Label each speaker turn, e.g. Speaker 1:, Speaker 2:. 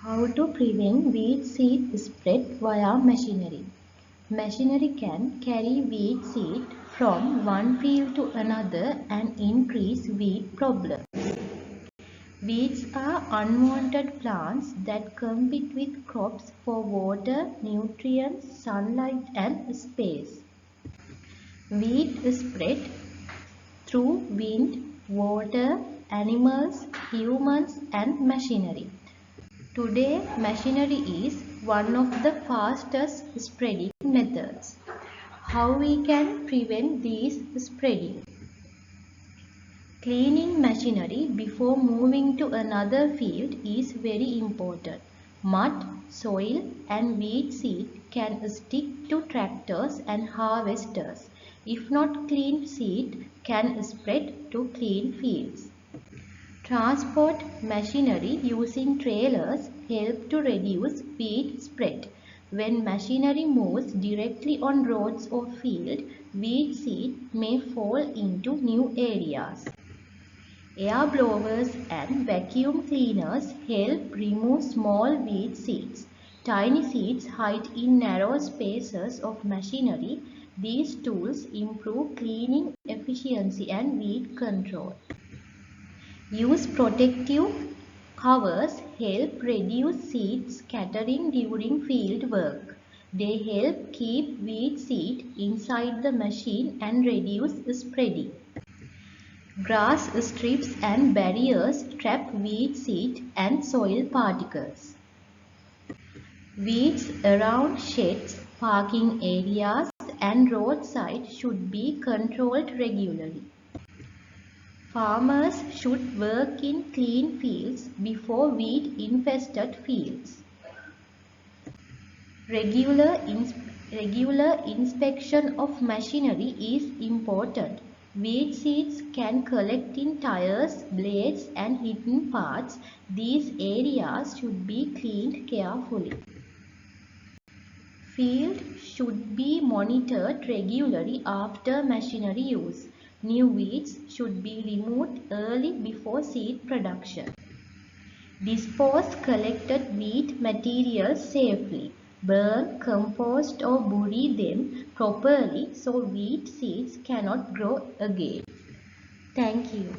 Speaker 1: How to prevent weed seed spread via machinery. Machinery can carry weed seed from one field to another and increase weed problems. Weeds are unwanted plants that compete with crops for water, nutrients, sunlight and space. Weed spread through wind, water, animals, humans and machinery. Today, machinery is one of the fastest spreading methods. How we can prevent these spreading? Cleaning machinery before moving to another field is very important. Mud, soil and weed seed can stick to tractors and harvesters. If not, clean seed can spread to clean fields. Transport machinery using trailers help to reduce weed spread. When machinery moves directly on roads or field, weed seed may fall into new areas. Air blowers and vacuum cleaners help remove small weed seeds. Tiny seeds hide in narrow spaces of machinery. These tools improve cleaning efficiency and weed control. Use protective covers help reduce seed scattering during field work. They help keep weed seed inside the machine and reduce spreading. Grass strips and barriers trap weed seed and soil particles. Weeds around sheds, parking areas and roadside should be controlled regularly. Farmers should work in clean fields before weed-infested fields. Regular inspection of machinery is important. Weed seeds can collect in tires, blades and hidden parts. These areas should be cleaned carefully. Field should be monitored regularly after machinery use. New weeds should be removed early before seed production. Dispose collected weed materials safely. Burn, compost or bury them properly so weed seeds cannot grow again. Thank you.